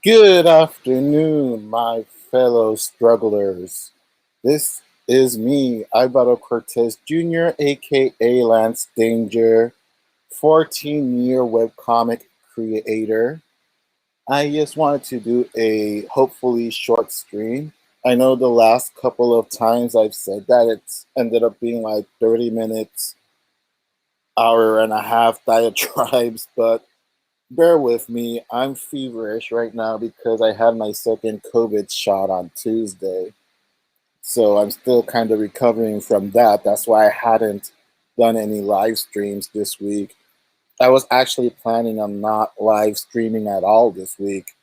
Good afternoon, my fellow strugglers. This is me, Ibarro Cortez Jr., aka Lance Danger, 14-year webcomic creator. I just wanted to do a hopefully short stream. I know the last couple of times I've said that it's ended up being like 30 minutes, hour and a half diatribes, but bear with me. I'm feverish right now because I had my second COVID shot on Tuesday. So I'm still kind of recovering from that. That's why I hadn't done any live streams this week. I was actually planning on not live streaming at all this week,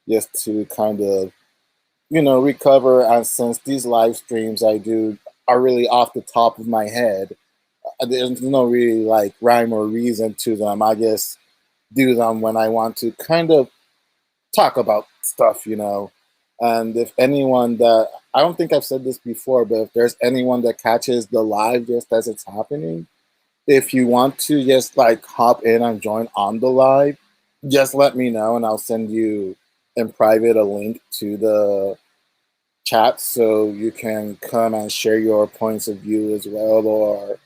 just to kind of, recover. And since these live streams I do are really off the top of my head, there's no really like rhyme or reason to them. I just do them when I want to kind of talk about stuff. And if anyone that, I don't think I've said this before, but if there's anyone that catches the live just as it's happening, if you want to just like hop in and join on the live, just let me know and I'll send you in private a link to the chat so you can come and share your points of view as well, or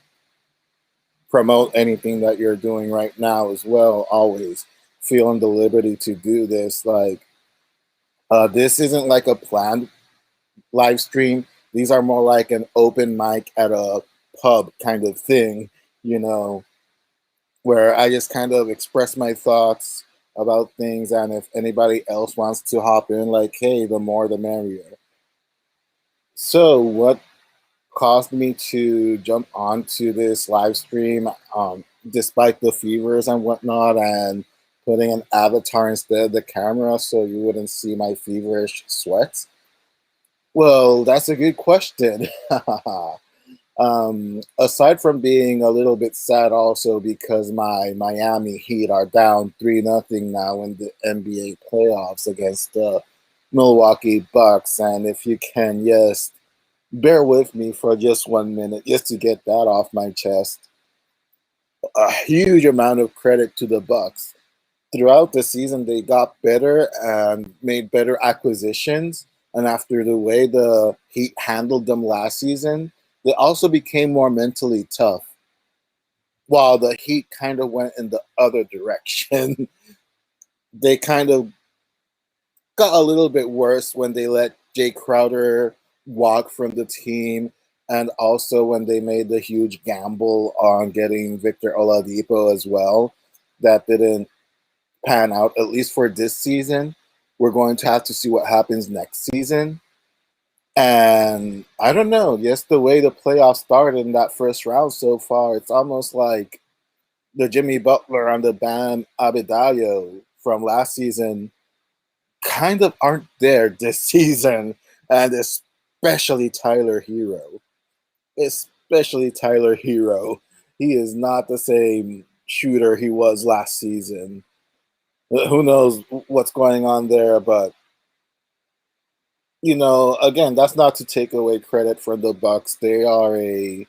promote anything that you're doing right now as well. Always feeling the liberty to do this. This isn't like a planned live stream. These are more like an open mic at a pub kind of thing, you know, where I just kind of express my thoughts about things. And if anybody else wants to hop in, like, hey, the more the merrier. So, what caused me to jump onto this live stream, despite the fevers and whatnot, and putting an avatar instead of the camera so you wouldn't see my feverish sweats? Well, that's a good question. Aside from being a little bit sad, also because my Miami Heat are down 3-0 now in the NBA playoffs against the Milwaukee Bucks, and if you can, yes, bear with me for just 1 minute just to get that off my chest. A huge amount of credit to the Bucks. Throughout the season, they got better and made better acquisitions. And after the way the Heat handled them last season, they also became more mentally tough. While the Heat kind of went in the other direction, they kind of got a little bit worse when they let Jay Crowder walk from the team, and also when they made the huge gamble on getting Victor Oladipo as well. That didn't pan out, at least for this season. We're going to have to see what happens next season. And I don't know, just the way the playoffs started in that first round so far, it's almost like the Jimmy Butler and the Bam Adebayo from last season kind of aren't there this season, and especially Tyler Hero. Especially Tyler Hero. He is not the same shooter he was last season. Who knows what's going on there, but again, that's not to take away credit from the Bucks. They are a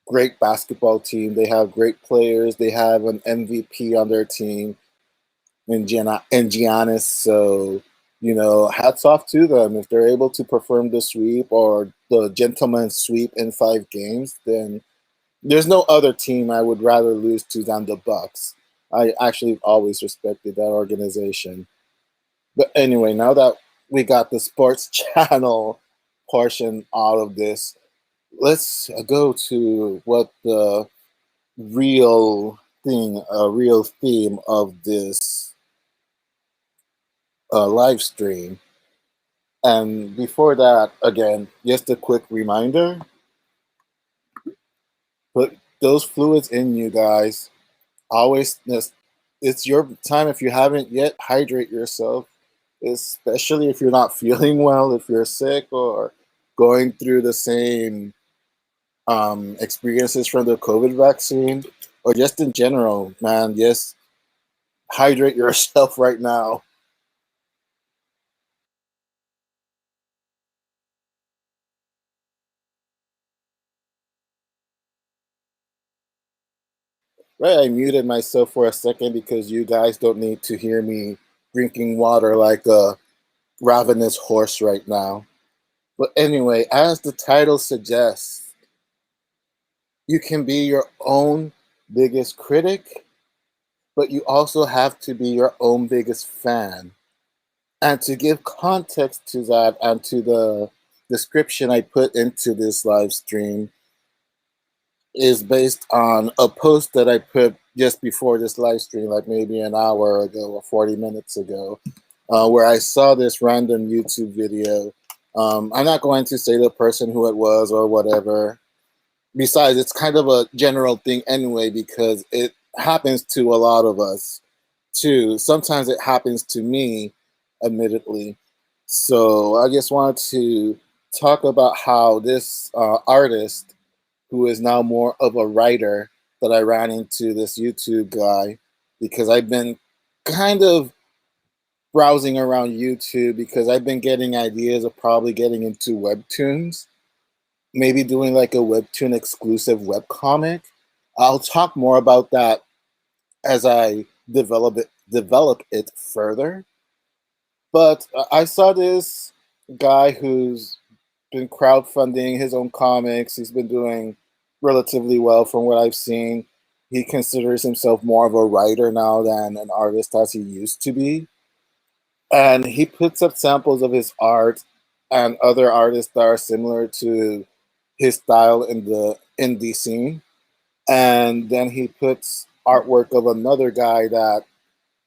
great basketball team. They have great players. They have an MVP on their team in Giannis. So, hats off to them. If they're able to perform the sweep or the gentleman's sweep in 5 games, then there's no other team I would rather lose to than the Bucks. I actually always respected that organization. But anyway, now that we got the sports channel portion out of this, let's go to what the real theme of this live stream. And before that, again, just a quick reminder: put those fluids in, you guys. Always, it's your time. If you haven't yet, hydrate yourself, especially if you're not feeling well, if you're sick, or going through the same experiences from the COVID vaccine, or just in general, man. Just hydrate yourself right now. Right, I muted myself for a second because you guys don't need to hear me drinking water like a ravenous horse right now. But anyway, as the title suggests, you can be your own biggest critic, but you also have to be your own biggest fan. And to give context to that and to the description I put into this live stream is based on a post that I put just before this live stream, like maybe an hour ago or 40 minutes ago, where I saw this random YouTube video. I'm not going to say the person who it was or whatever. Besides, it's kind of a general thing anyway, because it happens to a lot of us too. Sometimes it happens to me, admittedly. So I just wanted to talk about how this artist, who is now more of a writer, that I ran into this YouTube guy because I've been kind of browsing around YouTube because I've been getting ideas of probably getting into webtoons, maybe doing like a webtoon exclusive webcomic. I'll talk more about that as I develop it further. But I saw this guy who's been crowdfunding his own comics. He's been doing relatively well from what I've seen. He considers himself more of a writer now than an artist as he used to be. And he puts up samples of his art and other artists that are similar to his style in the indie scene. And then he puts artwork of another guy that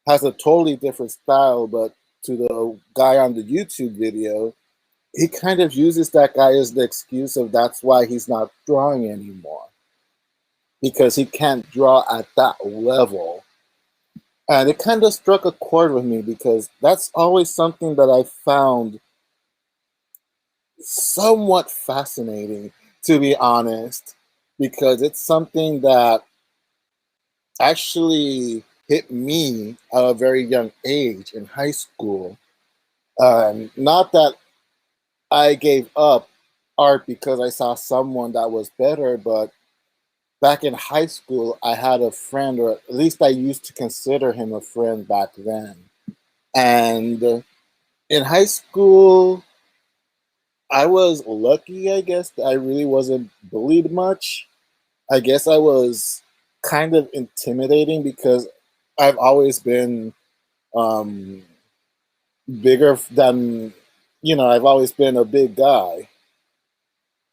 has a totally different style, but to the guy on the YouTube video, he kind of uses that guy as the excuse of that's why he's not drawing anymore, because he can't draw at that level. And it kind of struck a chord with me because that's always something that I found somewhat fascinating, to be honest, because it's something that actually hit me at a very young age in high school. Not that I gave up art because I saw someone that was better, but back in high school, I had a friend, or at least I used to consider him a friend back then. And in high school, I was lucky, I guess, that I really wasn't bullied much. I guess I was kind of intimidating because I've always been um, bigger than, I've always been a big guy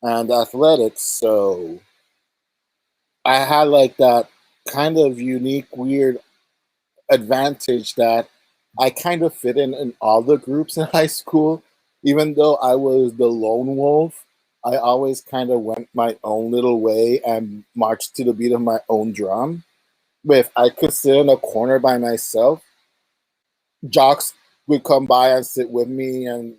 and athletic. So I had like that kind of unique, weird advantage that I kind of fit in all the groups in high school. Even though I was the lone wolf, I always kind of went my own little way and marched to the beat of my own drum. But if I could sit in a corner by myself, jocks would come by and sit with me and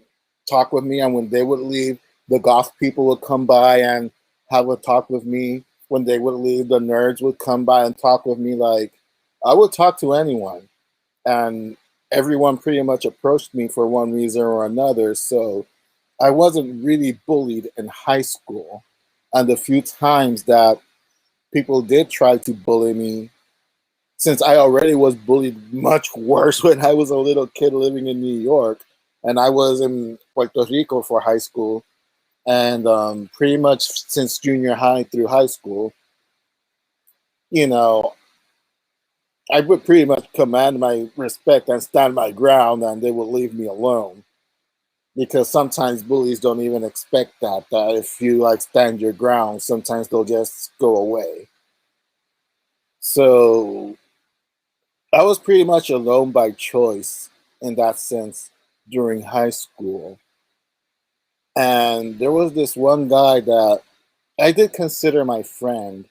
talk with me. And when they would leave, the goth people would come by and have a talk with me. When they would leave, the nerds would come by and talk with me. Like, I would talk to anyone. And everyone pretty much approached me for one reason or another. So I wasn't really bullied in high school. And the few times that people did try to bully me, since I already was bullied much worse when I was a little kid living in New York, and I was in Puerto Rico for high school, and pretty much since junior high through high school, you know, I would pretty much command my respect and stand my ground, and they would leave me alone. Because sometimes bullies don't even expect that if you like stand your ground, sometimes they'll just go away. So I was pretty much alone by choice in that sense during high school. And there was this one guy that I did consider my friend.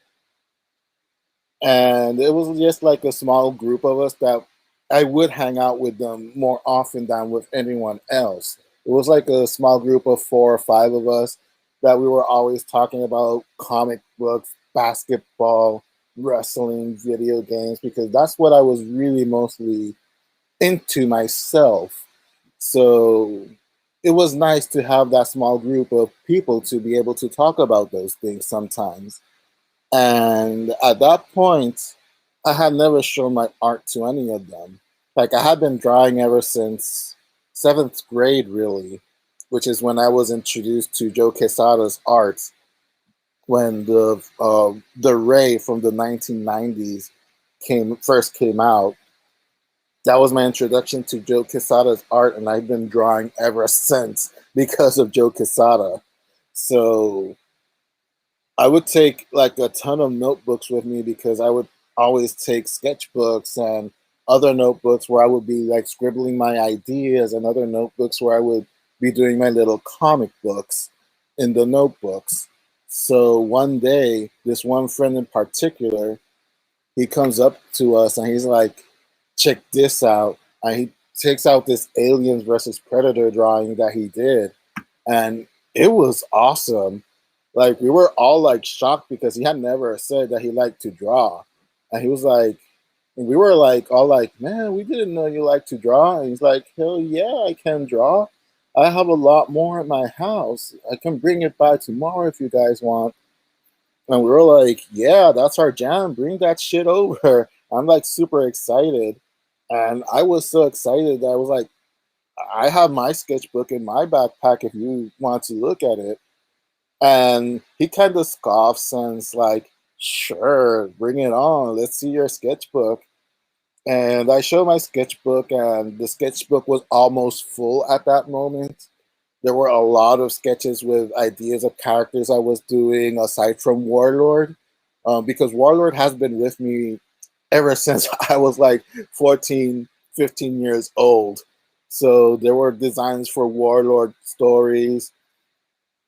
And it was just like a small group of us that I would hang out with them more often than with anyone else. It was like a small group of 4 or 5 of us that we were always talking about comic books, basketball, wrestling, video games, because that's what I was really mostly into myself. So it was nice to have that small group of people to be able to talk about those things sometimes. And at that point, I had never shown my art to any of them. Like I have been drawing ever since seventh grade, really, which is when I was introduced to Joe Quesada's art when the Ray from the 1990s came out. That was my introduction to Joe Quesada's art, and I've been drawing ever since because of Joe Quesada. So I would take like a ton of notebooks with me because I would always take sketchbooks and other notebooks where I would be like scribbling my ideas, and other notebooks where I would be doing my little comic books in the notebooks. So one day, this one friend in particular, he comes up to us and he's like, check this out. And he takes out this aliens versus predator drawing that he did. And it was awesome. Like we were all like shocked because he had never said that he liked to draw. And he was like, and we were like all like, man, we didn't know you like to draw. And he's like, hell yeah, I can draw. I have a lot more at my house. I can bring it by tomorrow if you guys want. And we were like, yeah, that's our jam. Bring that shit over. I'm like super excited. And I was so excited that I was like, I have my sketchbook in my backpack if you want to look at it. And he kind of scoffs and is like, sure, bring it on. Let's see your sketchbook. And I show my sketchbook, and the sketchbook was almost full at that moment. There were a lot of sketches with ideas of characters I was doing aside from Warlord, because Warlord has been with me ever since I was like 14, 15 years old. So there were designs for Warlord stories,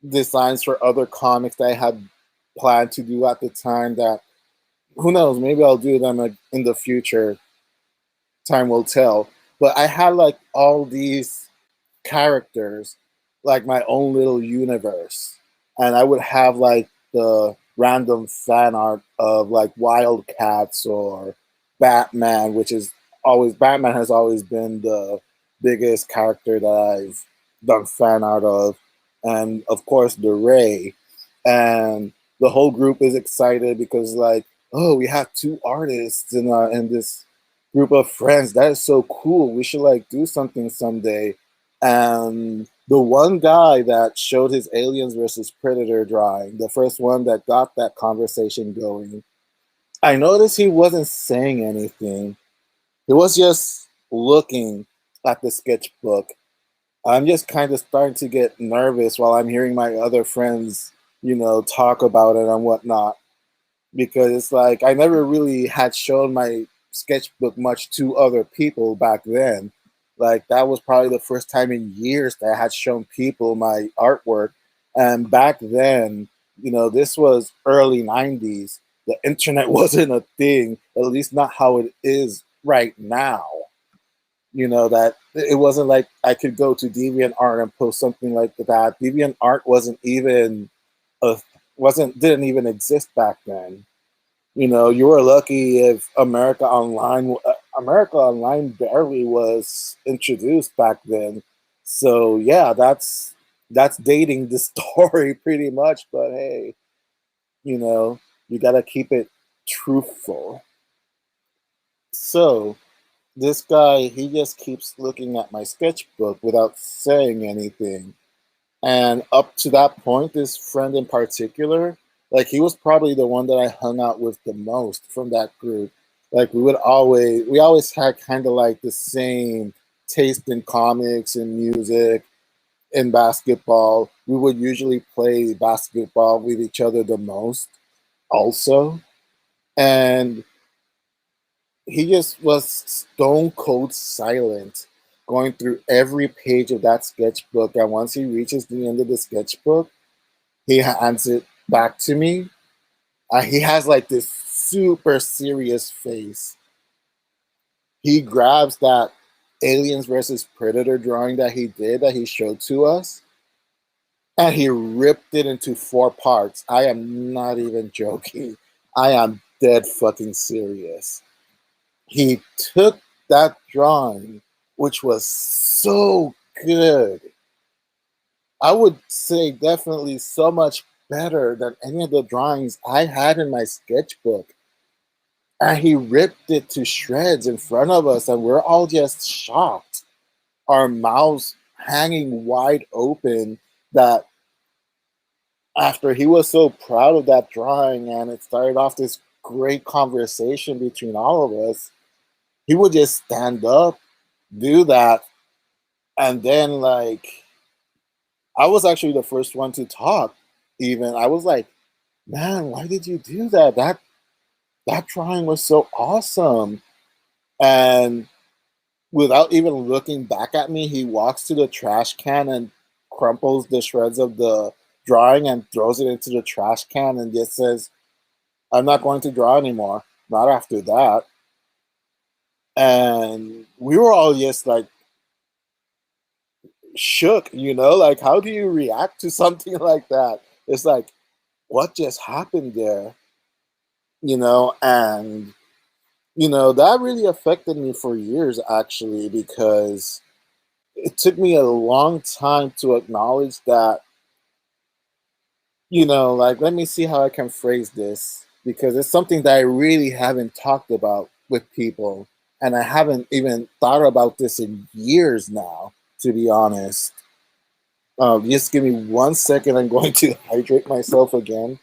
designs for other comics that I had planned to do at the time that who knows, maybe I'll do them in the future. Time will tell. But I had like all these characters, like my own little universe. And I would have like the random fan art of like Wildcats or Batman, which is always Batman has always been the biggest character that I've done fan art of. And of course the Ray. And the whole group is excited because like, oh, we have two artists in this group of friends. That is so cool. We should like do something someday. And the one guy that showed his aliens versus predator drawing, the first one that got that conversation going, I noticed he wasn't saying anything. He was just looking at the sketchbook. I'm just kind of starting to get nervous while I'm hearing my other friends, talk about it and whatnot, because it's like I never really had shown my sketchbook much to other people back then. Like that was probably the first time in years that I had shown people my artwork. And back then, this was early 90s. The internet wasn't a thing, at least not how it is right now. That it wasn't like I could go to DeviantArt and post something like that. DeviantArt a didn't even exist back then. You were lucky if America Online barely was introduced back then. So yeah, that's dating the story pretty much. But hey, you know, you gotta keep it truthful. So this guy, he just keeps looking at my sketchbook without saying anything. And up to that point, this friend in particular, like he was probably the one that I hung out with the most from that group. Like we always had kind of like the same taste in comics and music and basketball. We would usually play basketball with each other the most also. And he just was stone cold silent going through every page of that sketchbook. And once he reaches the end of the sketchbook, he hands it back to me. He has like this super serious face. He grabs that aliens versus predator drawing that he did that he showed to us, and he ripped it into four parts. I am not even joking. I am dead fucking serious. He took that drawing, which was so good. I would say definitely so much better than any of the drawings I had in my sketchbook. And he ripped it to shreds in front of us, and we're all just shocked, our mouths hanging wide open, that after he was so proud of that drawing and it started off this great conversation between all of us, he would just stand up, do that, and then like I was actually the first one to talk. Even I was like, "Man, why did you do that? That drawing was so awesome." And without even looking back at me, he walks to the trash can and crumples the shreds of the drawing and throws it into the trash can and just says, "I'm not going to draw anymore. Not after that." And we were all just like shook, like how do you react to something like that? It's like, what just happened there? And that really affected me for years actually, because it took me a long time to acknowledge that, like, let me see how I can phrase this, because it's something that I really haven't talked about with people. And I haven't even thought about this in years now, to be honest. Just give me 1 second. I'm going to hydrate myself again.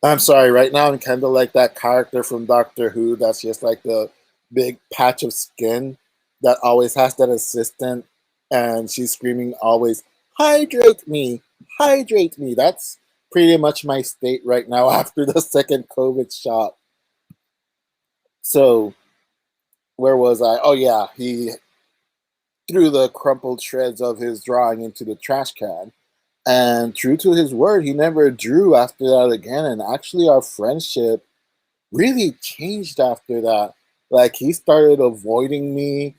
I'm sorry, right now I'm kind of like that character from Doctor Who that's just like the big patch of skin that always has that assistant, and she's screaming always, "Hydrate me! Hydrate me!" That's pretty much my state right now after the second COVID shot. So, where was I? Oh, yeah, he threw the crumpled shreds of his drawing into the trash can. And true to his word, he never drew after that again. And actually, our friendship really changed after that. Like he started avoiding me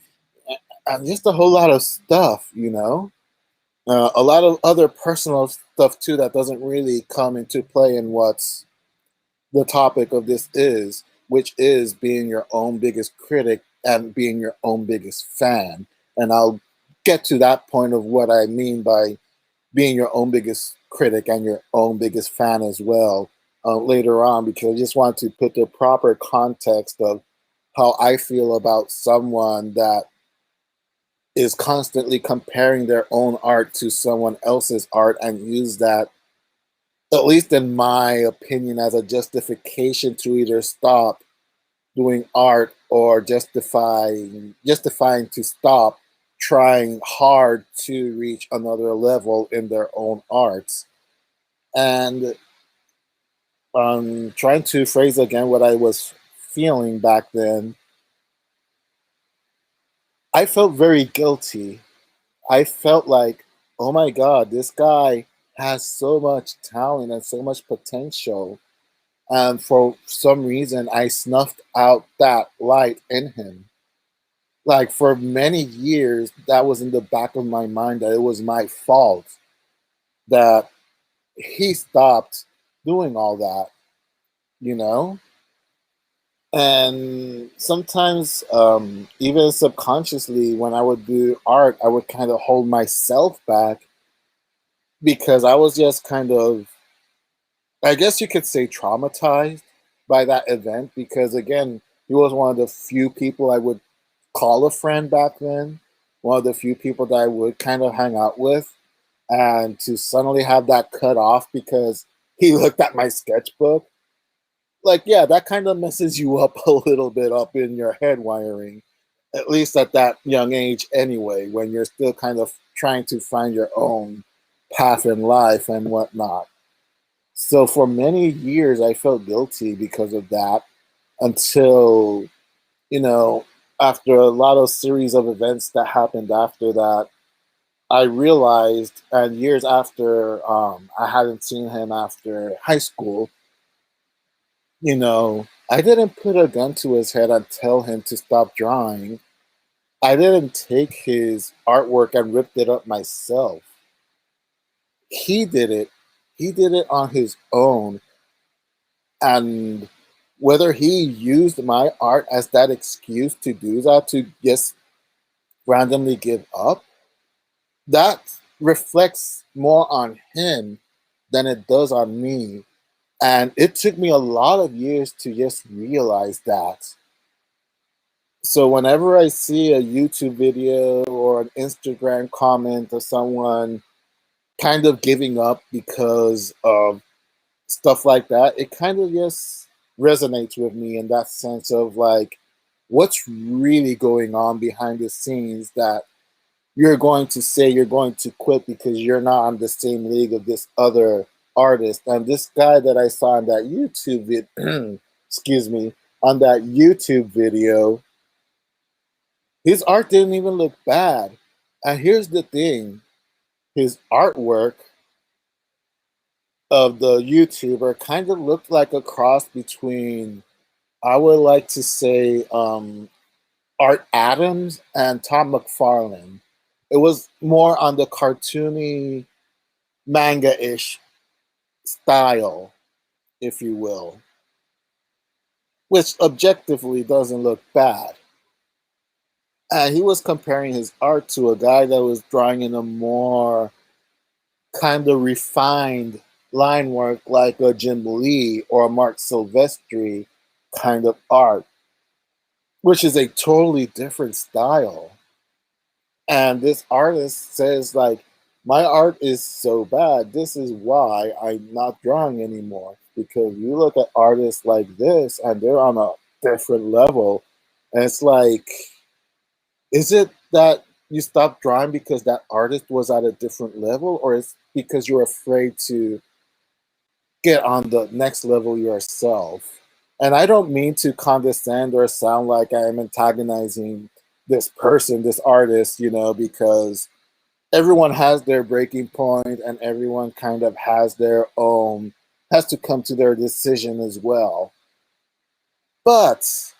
and just a whole lot of stuff. A lot of other personal stuff too that doesn't really come into play in what's the topic of this is, which is being your own biggest critic and being your own biggest fan. And I'll get to that point of what I mean by being your own biggest critic and your own biggest fan as well later on, because I just want to put the proper context of how I feel about someone that is constantly comparing their own art to someone else's art and use that, at least in my opinion, as a justification to either stop doing art or justifying to stop trying hard to reach another level in their own arts. And trying to phrase again what I was feeling back then, I felt very guilty. I felt like, oh my God, this guy has so much talent and so much potential. And for some reason, I snuffed out that light in him. Like for many years, that was in the back of my mind that it was my fault that he stopped doing all that, you know? And sometimes, even subconsciously, when I would do art, I would kind of hold myself back because I was just kind of, I guess you could say, traumatized by that event. Because again, he was one of the few people I would call a friend back then, one of the few people that I would kind of hang out with. And to suddenly have that cut off because he looked at my sketchbook, like, yeah, that kind of messes you up a little bit up in your head wiring, at least at that young age anyway, when you're still kind of trying to find your own path in life and whatnot. So for many years I felt guilty because of that, until, you know after a lot of series of events that happened after that, I realized, and years after, I hadn't seen him after high school. I didn't put a gun to his head and tell him to stop drawing. I didn't take his artwork and ripped it up myself. He did it. He did it on his own. And whether he used my art as that excuse to do that, to just randomly give up, that reflects more on him than it does on me. And it took me a lot of years to just realize that. So whenever I see a YouTube video or an Instagram comment of someone kind of giving up because of stuff like that, it kind of just resonates with me in that sense of like, what's really going on behind the scenes that you're going to say you're going to quit because you're not on the same league of this other artist. And this guy that I saw in that YouTube excuse me, on that YouTube video, his art didn't even look bad. And here's the thing, his artwork of the YouTuber kind of looked like a cross between, I would like to say, Art Adams and Tom McFarlane. It was more on the cartoony, manga-ish style, if you will, which objectively doesn't look bad. And he was comparing his art to a guy that was drawing in a more kind of refined line work like a Jim Lee or a Mark Silvestri kind of art, which is a totally different style. And this artist says, like, my art is so bad. This is why I'm not drawing anymore. Because you look at artists like this and they're on a different level. And it's like, is it that you stopped drawing because that artist was at a different level? Or is because you're afraid to get on the next level yourself? And I don't mean to condescend or sound like I am antagonizing this person, this artist, because everyone has their breaking point and everyone kind of has their own, has to come to their decision as well. But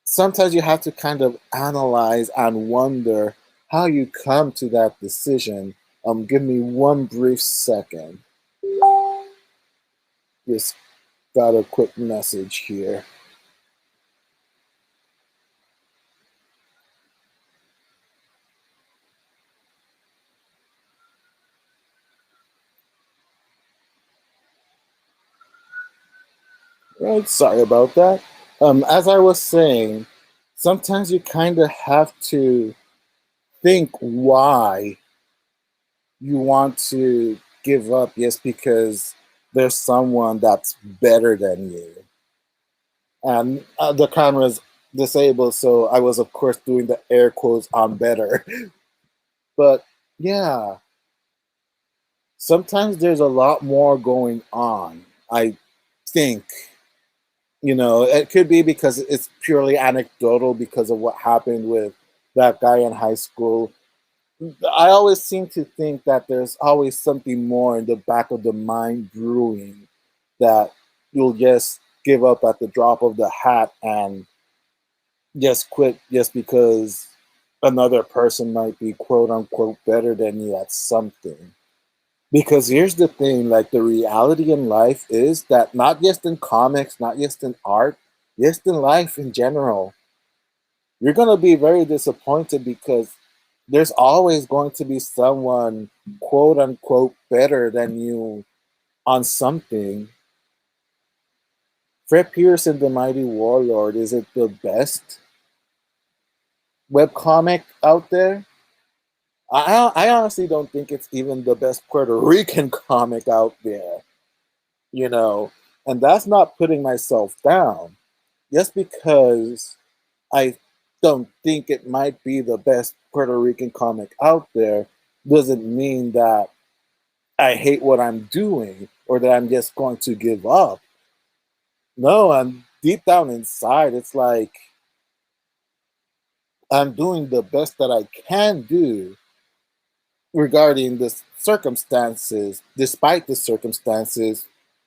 sometimes you have to kind of analyze and wonder how you come to that decision. Give me one brief second. Just got a quick message here. Right, sorry about that. As I was saying, sometimes you kind of have to think why you want to give up just because there's someone that's better than you. And the camera's disabled, so I was, of course, doing the air quotes on better. But yeah, sometimes there's a lot more going on, I think. It could be because it's purely anecdotal because of what happened with that guy in high school. I always seem to think that there's always something more in the back of the mind brewing that you'll just give up at the drop of the hat and just quit just because another person might be quote unquote better than you at something. Because here's the thing, like the reality in life is that not just in comics, not just in art, just in life in general, you're going to be very disappointed because there's always going to be someone quote unquote better than you on something. Fred Pearson, the Mighty Warlord, is it the best webcomic out there? I honestly don't think it's even the best Puerto Rican comic out there, you know, and that's not putting myself down. Just because I don't think it might be the best Puerto Rican comic out there doesn't mean that I hate what I'm doing or that I'm just going to give up. No, I'm deep down inside, it's like I'm doing the best that I can do regarding the circumstances, despite the circumstances,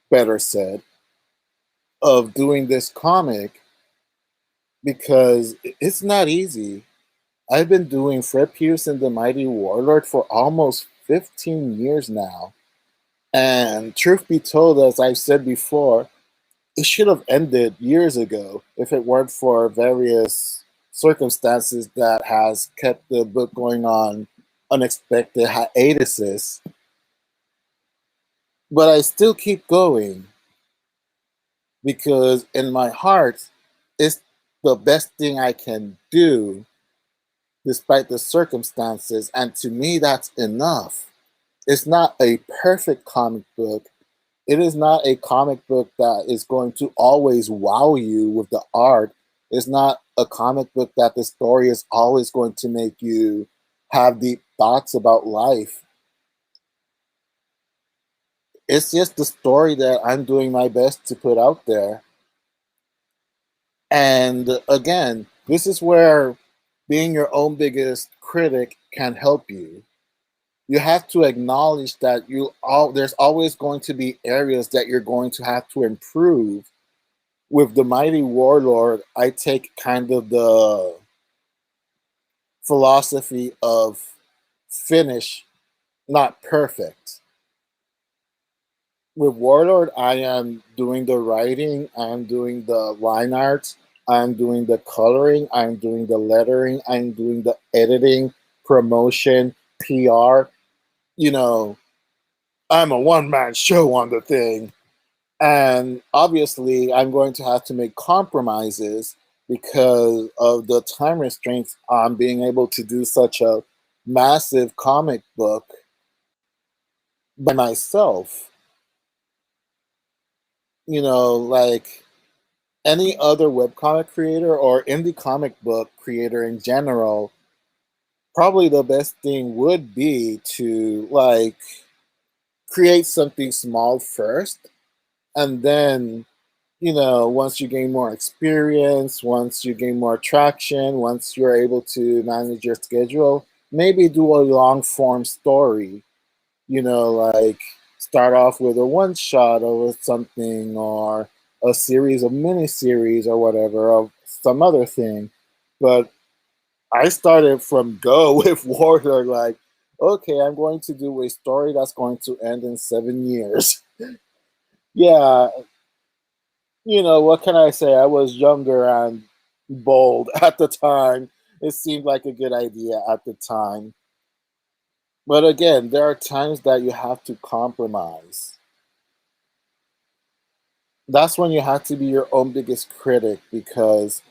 better said, of doing this comic because it's not easy. I've been doing Fred Pearson, the Mighty Warlord for almost 15 years now. And truth be told, as I've said before, it should have ended years ago if it weren't for various circumstances that has kept the book going on unexpected hiatuses, but I still keep going because in my heart, it's the best thing I can do despite the circumstances. And to me, that's enough. It's not a perfect comic book. It is not a comic book that is going to always wow you with the art. It's not a comic book that the story is always going to make you have deep thoughts about life. It's just the story that I'm doing my best to put out there. And again, this is where being your own biggest critic can help you. You have to acknowledge that there's always going to be areas that you're going to have to improve. With the Mighty Warlord, I take kind of the philosophy of finish, not perfect. With Warlord, I am doing the writing, I'm doing the line art, I'm doing the coloring, I'm doing the lettering, I'm doing the editing, promotion, PR. You know, I'm a one man show on the thing. And obviously, I'm going to have to make compromises because of the time restraints on being able to do such a massive comic book by myself. Like any other webcomic creator or indie comic book creator in general, probably the best thing would be to like create something small first and then once you gain more experience, once you gain more traction, once you're able to manage your schedule, maybe do a long form story, like start off with a one shot or something or a series of mini series or whatever of some other thing. But I started from go with Warlord, like, okay, I'm going to do a story that's going to end in 7 years. Yeah, what can I say? I was younger and bold at the time. It seemed like a good idea at the time. But again, there are times that you have to compromise. That's when you have to be your own biggest critic because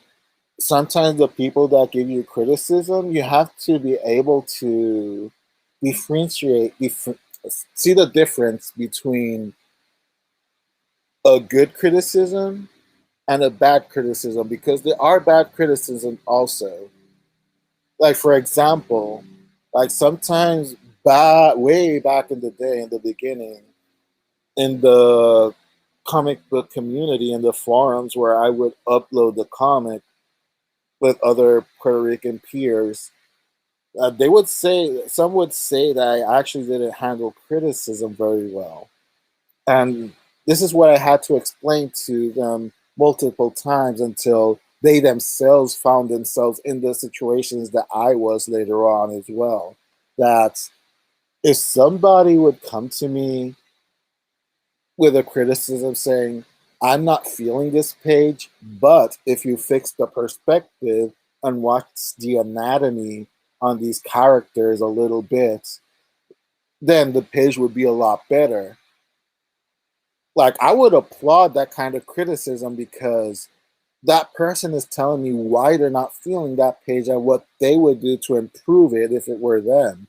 sometimes the people that give you criticism, you have to be able to see the difference between a good criticism and a bad criticism because there are bad criticism also. Like for example, like sometimes way back in the day, in the beginning, in the comic book community, in the forums where I would upload the comic with other Puerto Rican peers, they would say some would say that I actually didn't handle criticism very well. And this is what I had to explain to them multiple times until they themselves found themselves in the situations that I was later on as well. That if somebody would come to me with a criticism saying, I'm not feeling this page, but if you fix the perspective and watch the anatomy on these characters a little bit, then the page would be a lot better. Like I would applaud that kind of criticism because that person is telling me why they're not feeling that page and what they would do to improve it if it were them.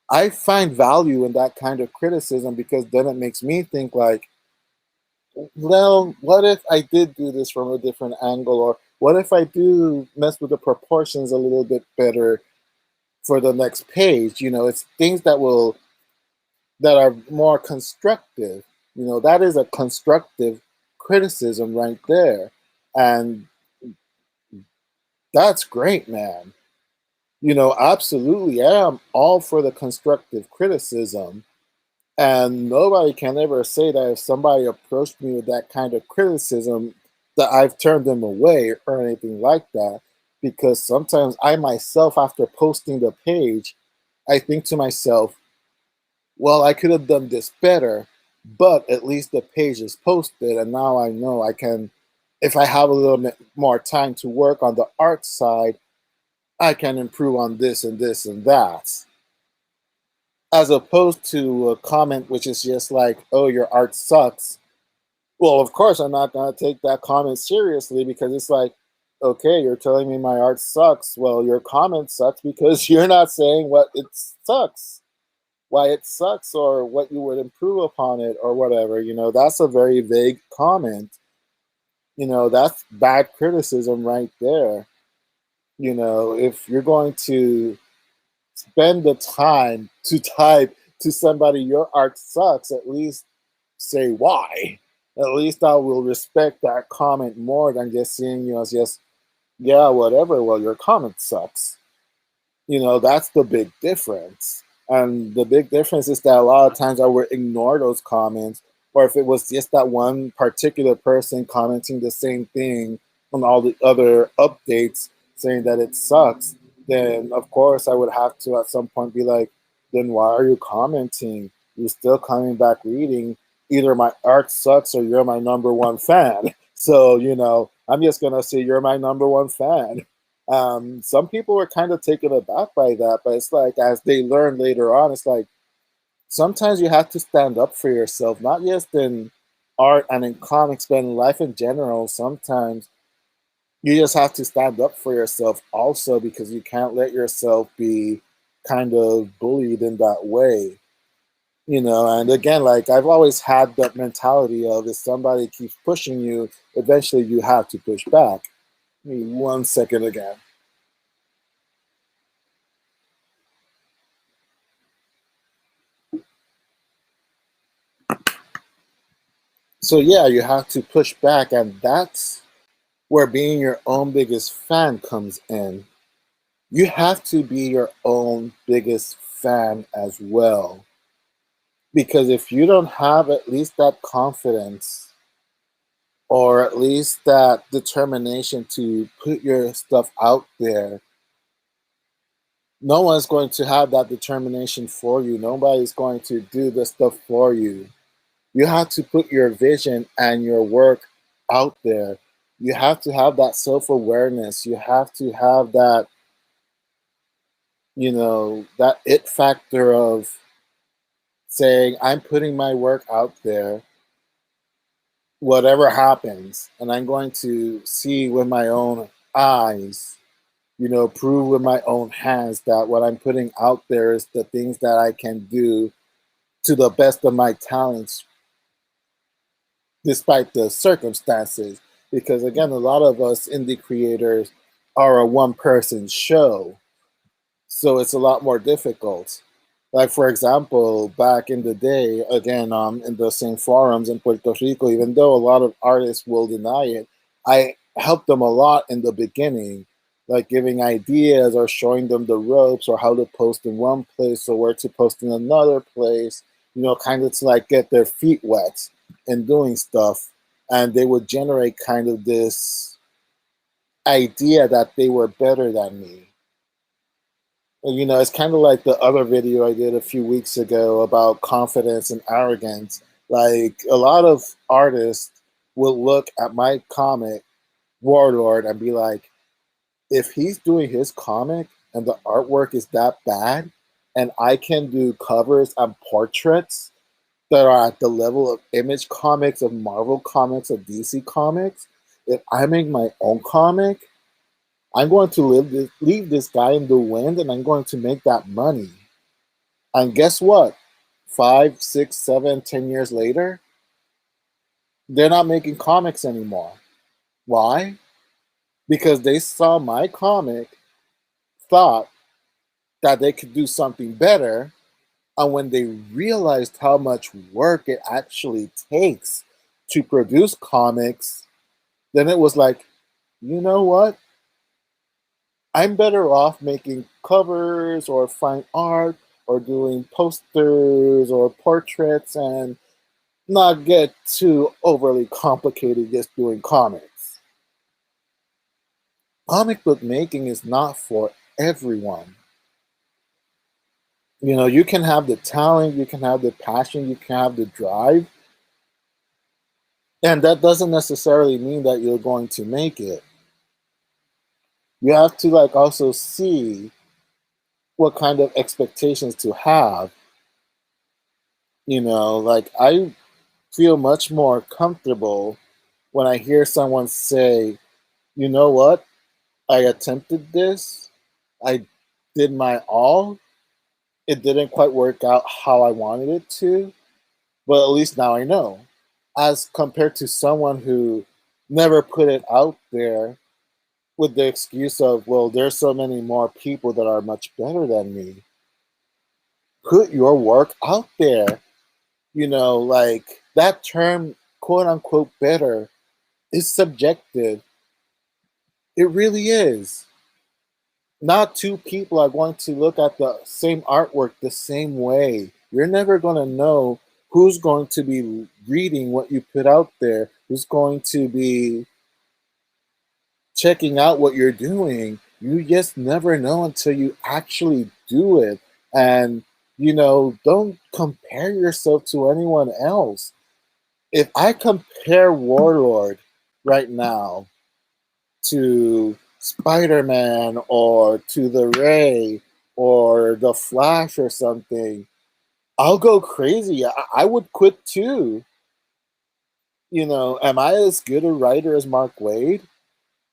I find value in that kind of criticism because then it makes me think like, well, what if I did do this from a different angle, or what if I do mess with the proportions a little bit better for the next page? It's things that are more constructive. That is a constructive criticism right there. And that's great, man. Absolutely. I am all for the constructive criticism. And nobody can ever say that if somebody approached me with that kind of criticism, that I've turned them away or anything like that. Because sometimes I myself, after posting the page, I think to myself, well, I could have done this better, but at least the page is posted, and now I know I can, if I have a little bit more time to work on the art side, I can improve on this and this and that. as opposed to a comment which is just like, oh, your art sucks. Well, of course, I'm not going to take that comment seriously because it's like, okay, you're telling me my art sucks. Well, your comment sucks because you're not saying what it sucks, why it sucks, or what you would improve upon it, or whatever. That's a very vague comment. That's bad criticism right there. If you're going to spend the time to type to somebody your art sucks, at least say why. At least I will respect that comment more than just seeing you as just, yeah, whatever, well, your comment sucks. That's the big difference. And the big difference is that a lot of times I would ignore those comments, or if it was just that one particular person commenting the same thing on all the other updates saying that it sucks, then of course I would have to at some point be like, then why are you commenting? You're still coming back reading. Either my art sucks or you're my number one fan. So, I'm just going to say you're my number one fan. Some people were kind of taken aback by that, but it's like as they learn later on, it's like sometimes you have to stand up for yourself, not just in art and in comics, but in life in general. Sometimes you just have to stand up for yourself also because you can't let yourself be kind of bullied in that way. And again, like I've always had that mentality of if somebody keeps pushing you, eventually you have to push back. Give me 1 second again. So yeah, you have to push back, and that's where being your own biggest fan comes in. You have to be your own biggest fan as well. Because if you don't have at least that confidence or at least that determination to put your stuff out there, no one's going to have that determination for you. Nobody's going to do the stuff for you. You have to put your vision and your work out there. You have to have that self-awareness. You have to have that, that it factor of saying, I'm putting my work out there, whatever happens, and I'm going to see with my own eyes, prove with my own hands that what I'm putting out there is the things that I can do to the best of my talents despite the circumstances. Because again, a lot of us indie creators are a one person show. So it's a lot more difficult. Like, for example, back in the day, again, in the same forums in Puerto Rico, even though a lot of artists will deny it, I helped them a lot in the beginning, like giving ideas or showing them the ropes or how to post in one place or where to post in another place, kind of to like get their feet wet and doing stuff. And they would generate kind of this idea that they were better than me. It's kind of like the other video I did a few weeks ago about confidence and arrogance. Like a lot of artists will look at my comic, Warlord, and be like, if he's doing his comic and the artwork is that bad, and I can do covers and portraits that are at the level of Image Comics, of Marvel Comics, of DC Comics, if I make my own comic, I'm going to leave this guy in the wind and I'm going to make that money. And guess what? 5, 6, 7, 10 years later, they're not making comics anymore. Why? Because they saw my comic, thought that they could do something better, and when they realized how much work it actually takes to produce comics, then it was like, you know what? I'm better off making covers or fine art or doing posters or portraits and not get too overly complicated just doing comics. Comic book making is not for everyone. You can have the talent, you can have the passion, you can have the drive, and that doesn't necessarily mean that you're going to make it. You have to like also see what kind of expectations to have. Like I feel much more comfortable when I hear someone say, you know what, I attempted this, I did my all, it didn't quite work out how I wanted it to, but at least now I know. As compared to someone who never put it out there with the excuse of, well, there's so many more people that are much better than me. Put your work out there. Like that term, quote unquote, better is subjective. It really is. Not two people are going to look at the same artwork the same way. You're never going to know who's going to be reading what you put out there, who's going to be checking out what you're doing. You just never know until you actually do it. And, don't compare yourself to anyone else. If I compare Warlord right now to Spider-Man or to the Ray or the Flash or something, I'll go crazy. I would quit too. Am I as good a writer as Mark Waid?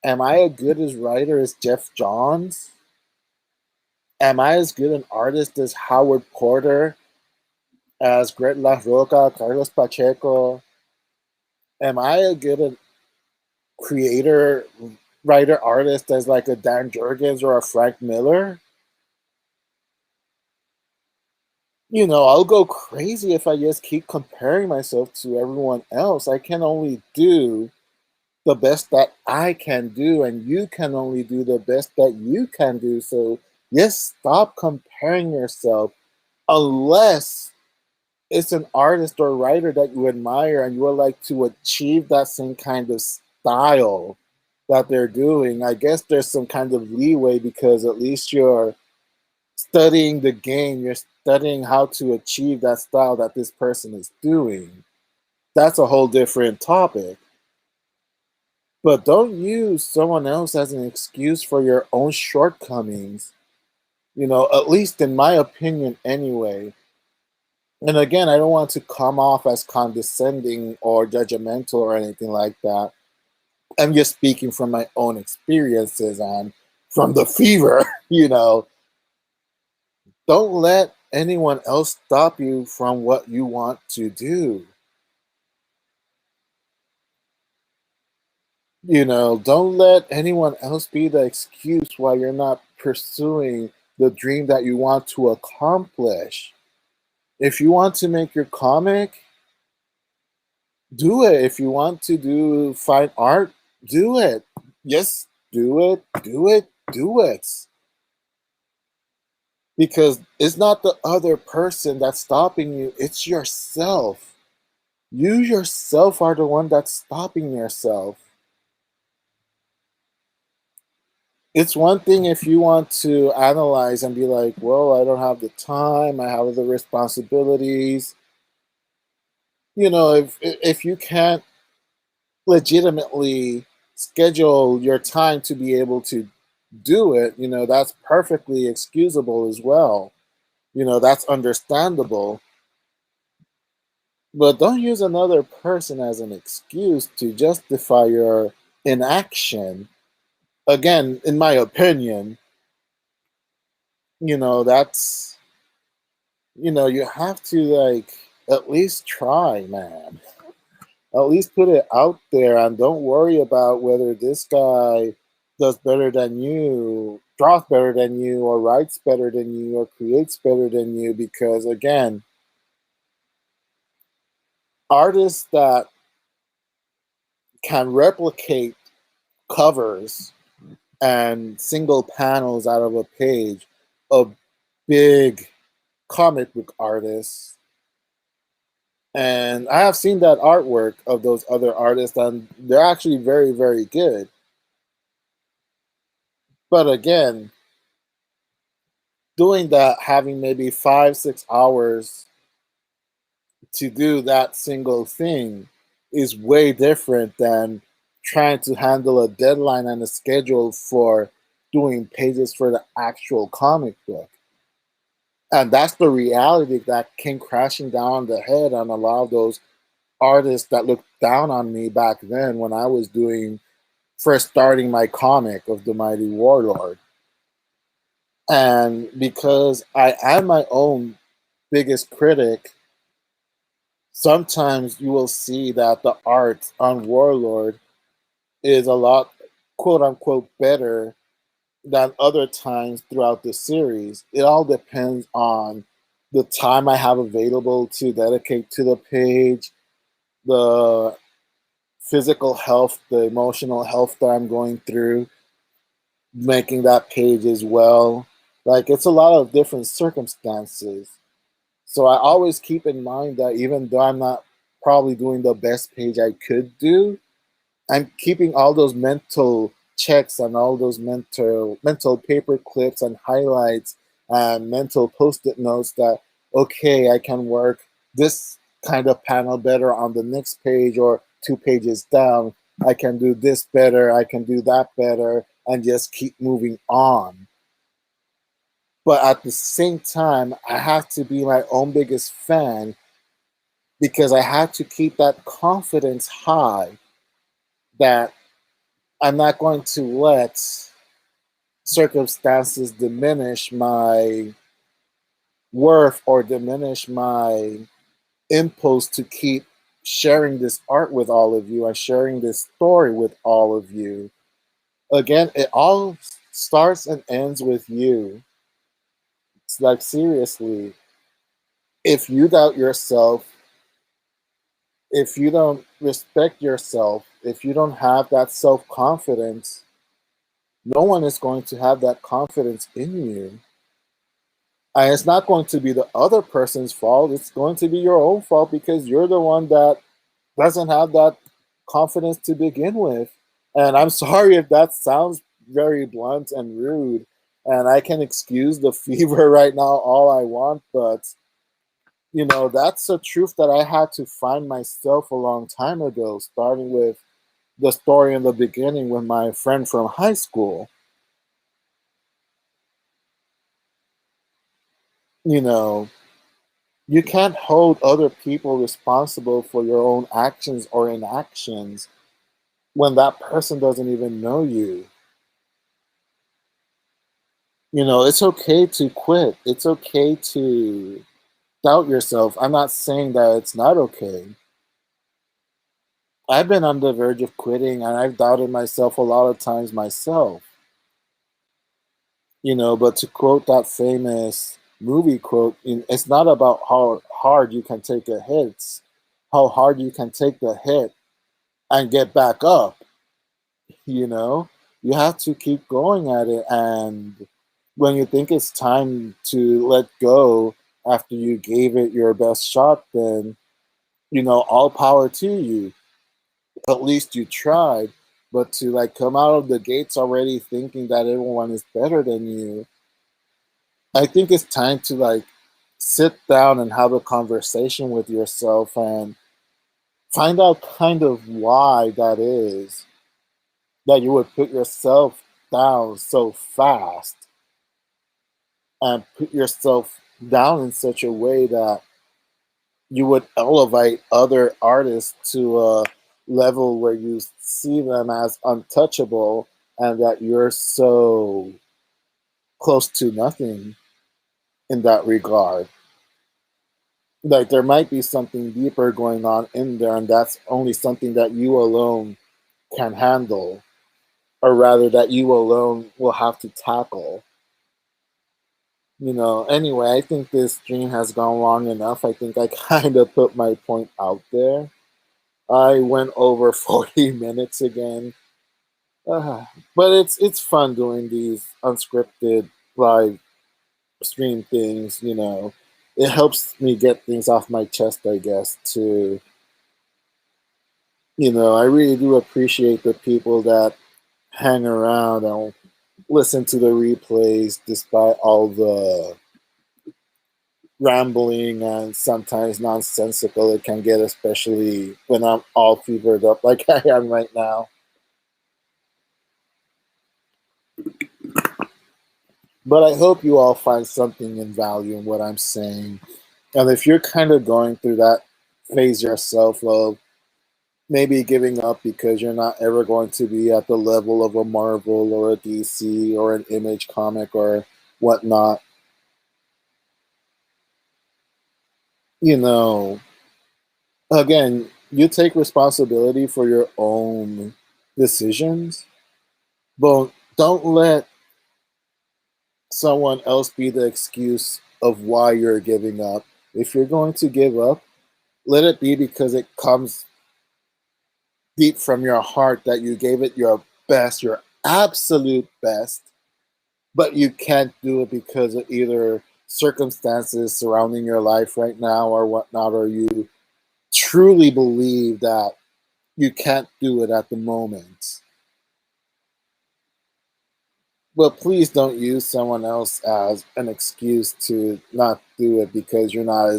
Am I as good as writer as Jeff Johns? Am I as good an artist as Howard Porter, as Greg La Roca, Carlos Pacheco? Am I a good a creator, writer, artist as like a Dan Jurgens or a Frank Miller? I'll go crazy if I just keep comparing myself to everyone else. I can only do the best that I can do, and you can only do the best that you can do. So, yes, stop comparing yourself unless it's an artist or writer that you admire and you would like to achieve that same kind of style that they're doing. I guess there's some kind of leeway because at least you're studying the game, you're studying how to achieve that style that this person is doing. That's a whole different topic. But don't use someone else as an excuse for your own shortcomings, at least in my opinion, anyway. And again, I don't want to come off as condescending or judgmental or anything like that. I'm just speaking from my own experiences and from the fever, Don't let anyone else stop you from what you want to do. Don't let anyone else be the excuse why you're not pursuing the dream that you want to accomplish. If you want to make your comic, do it. If you want to do fine art, do it. Yes, do it, do it, do it. Because it's not the other person that's stopping you, it's yourself. You yourself are the one that's stopping yourself. It's one thing if you want to analyze and be like, well, I don't have the time, I have the responsibilities. If you can't legitimately schedule your time to be able to do it, that's perfectly excusable as well. That's understandable. But don't use another person as an excuse to justify your inaction. Again, in my opinion, that's, you have to like at least try, man. At least put it out there and don't worry about whether this guy does better than you, draws better than you, or writes better than you, or creates better than you. Because again, artists that can replicate covers and single panels out of a page of big comic book artists. And I have seen that artwork of those other artists, and they're actually very, very good. But again, doing that, having maybe 5, 6 hours to do that single thing is way different than trying to handle a deadline and a schedule for doing pages for the actual comic book. And that's the reality that came crashing down on the head on a lot of those artists that looked down on me back then when I was doing first starting my comic of the Mighty Warlord. And because I am my own biggest critic, sometimes you will see that the art on Warlord is a lot quote unquote better than other times throughout the series. It all depends on the time I have available to dedicate to the page, the physical health, the emotional health that I'm going through, making that page as well. Like it's a lot of different circumstances. So I always keep in mind that even though I'm not probably doing the best page I could do, I'm keeping all those mental checks and all those mental paper clips and highlights and mental post-it notes that okay, I can work this kind of panel better on the next page or 2 pages down. I can do this better, I can do that better, and just keep moving on. But at the same time, I have to be my own biggest fan because I have to keep that confidence high that I'm not going to let circumstances diminish my worth or diminish my impulse to keep sharing this art with all of you and sharing this story with all of you. Again, it all starts and ends with you. It's like, seriously, if you doubt yourself, if you don't respect yourself, if you don't have that self confidence, no one is going to have that confidence in you. And it's not going to be the other person's fault. It's going to be your own fault because you're the one that doesn't have that confidence to begin with. And I'm sorry if that sounds very blunt and rude. And I can excuse the fever right now all I want, but that's a truth that I had to find myself a long time ago, starting with the story in the beginning with my friend from high school. You know, you can't hold other people responsible for your own actions or inactions when that person doesn't even know you. It's okay to quit. It's okay to doubt yourself. I'm not saying that it's not okay. I've been on the verge of quitting and I've doubted myself a lot of times myself. But to quote that famous movie quote, it's not about how hard you can take a hit, it's how hard you can take the hit and get back up. you know you have to keep going at it, and when you think it's time to let go after you gave it your best shot, then all power to you. At least you tried. But to like come out of the gates already thinking that everyone is better than you, I think it's time to like sit down and have a conversation with yourself and find out kind of why that is, that you would put yourself down so fast and put yourself down in such a way that you would elevate other artists to a level where you see them as untouchable and that you're so close to nothing in that regard. Like there might be something deeper going on in there, and that's only something that you alone can handle, or rather that you alone will have to tackle. Anyway, I think this stream has gone long enough. I think I kind of put my point out there. I went over 40 minutes again. But it's fun doing these unscripted live stream things. It helps me get things off my chest, I guess, too. I really do appreciate the people that hang around and listen to the replays despite all the rambling and sometimes nonsensical it can get, especially when I'm all fevered up like I am right now. But I hope you all find something in value in what I'm saying. And if you're kind of going through that phase yourself of maybe giving up because you're not ever going to be at the level of a Marvel or a DC or an Image comic or whatnot, you know, again, you take responsibility for your own decisions, but don't let someone else be the excuse of why you're giving up. If you're going to give up, let it be because it comes deep from your heart that you gave it your best, your absolute best, but you can't do it because of either circumstances surrounding your life right now or whatnot, or you truly believe that you can't do it at the moment. But please don't use someone else as an excuse to not do it because you're not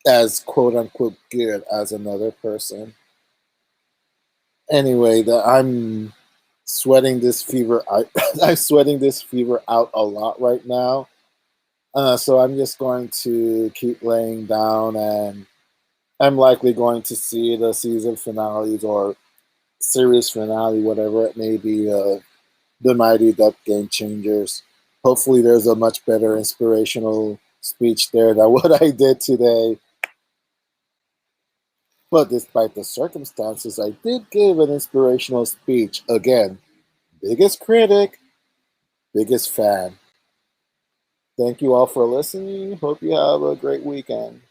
as quote unquote good as another person. Anyway, I'm sweating this fever. I'm sweating this fever out a lot right now. So I'm just going to keep laying down, and I'm likely going to see the season finales or series finale, whatever it may be, the Mighty Duck Game Changers. Hopefully, there's a much better inspirational speech there than what I did today. But despite the circumstances, I did give an inspirational speech. Again, biggest critic, biggest fan. Thank you all for listening. Hope you have a great weekend.